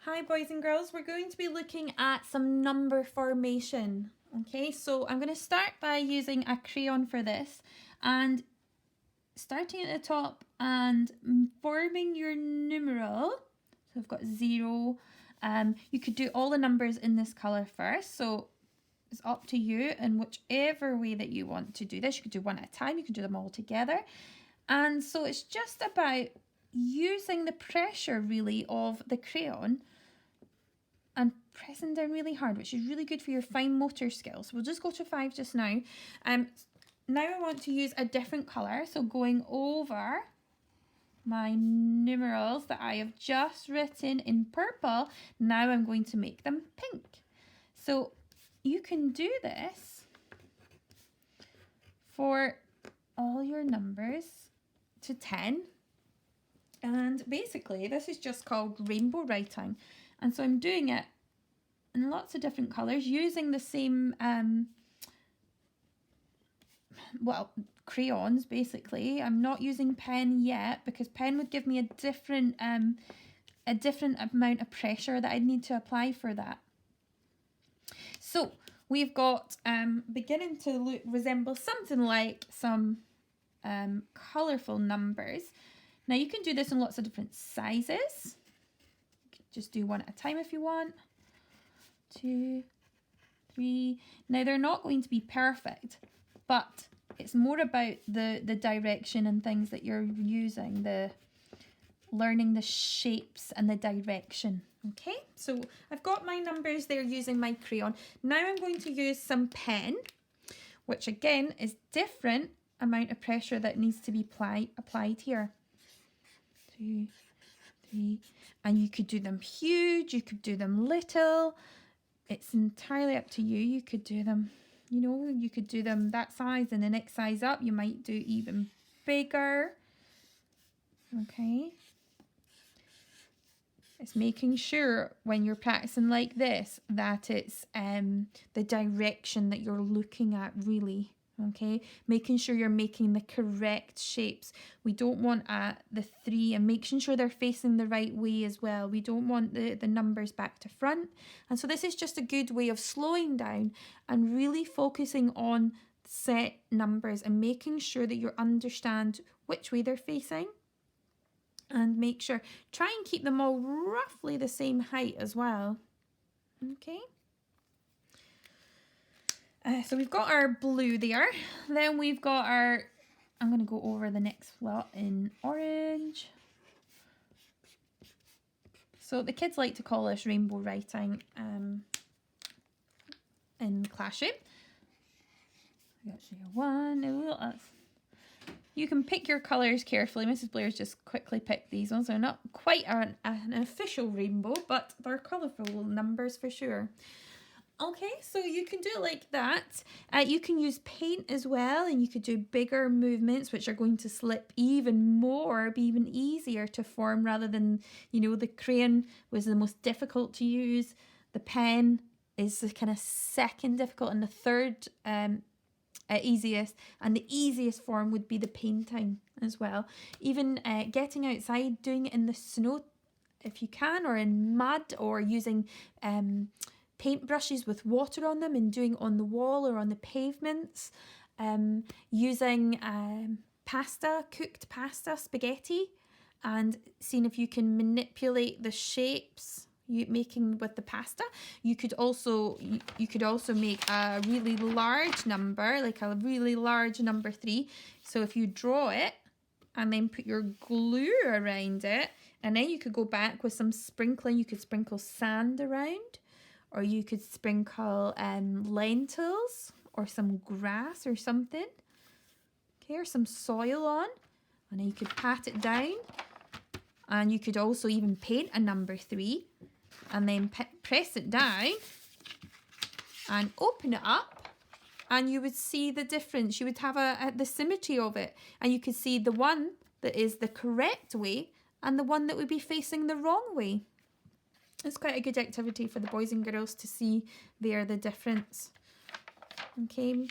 Hi boys and girls, we're going to be looking at some number formation. Okay, so I'm going to start by using a crayon for this and starting at the top and forming your numeral. So I've got 0. You could do all the numbers in this colour first, so it's up to you in whichever way that you want to do this. You could do one at a time, you can do them all together. And so it's just about using the pressure really of the crayon and pressing down really hard, which is really good for your fine motor skills. We'll just go to 5 just now. Now I want to use a different colour, so going over my numerals that I have just written in purple, now I'm going to make them pink. So you can do this for all your numbers to 10. And basically this is just called rainbow writing. And so I'm doing it in lots of different colours using the same, crayons basically. I'm not using pen yet because pen would give me a different amount of pressure that I'd need to apply for that. So we've got beginning to resemble something like some colourful numbers. Now you can do this in lots of different sizes. Just do one at a time if you want. 2, 3. Now they're not going to be perfect, but it's more about the direction and things that you're using, learning the shapes and the direction. Okay, so I've got my numbers there using my crayon. Now I'm going to use some pen, which again is different amount of pressure that needs to be applied here. 2, 3, and you could do them huge, you could do them little. It's entirely up to you. You could do them, you could do them that size, and the next size up you might do even bigger. Okay. It's making sure when you're practicing like this that it's the direction that you're looking at really. Okay, making sure you're making the correct shapes. We don't want the 3, and making sure they're facing the right way as well. We don't want the numbers back to front. And so this is just a good way of slowing down and really focusing on set numbers and making sure that you understand which way they're facing. And make sure, try and keep them all roughly the same height as well. Okay. So we've got our blue there. Then we've got I'm going to go over the next lot in orange. So the kids like to call this rainbow writing in classroom. I got your 1. You can pick your colours carefully. Mrs. Blair's just quickly picked these ones. They're not quite an official rainbow, but they're colourful numbers for sure. Okay, so you can do it like that. You can use paint as well, and you could do bigger movements which are going to slip even more, be even easier to form rather than, the crayon was the most difficult to use. The pen is the kind of second difficult, and the third easiest, and the easiest form would be the painting as well. Even getting outside, doing it in the snow if you can, or in mud, or using paintbrushes with water on them and doing it on the wall or on the pavements. Using cooked pasta, spaghetti, and seeing if you can manipulate the shapes making with the pasta. You could also make a really large number, like a really large number 3. So if you draw it and then put your glue around it, and then you could go back with some sprinkling. You could sprinkle sand around, or you could sprinkle lentils or some grass or something. Okay, or some soil on, and then you could pat it down. And you could also even paint a number 3 and then press it down and open it up, and you would see the difference. You would have the symmetry of it, and you could see the one that is the correct way and the one that would be facing the wrong way. It's quite a good activity for the boys and girls to see there the difference. Okay.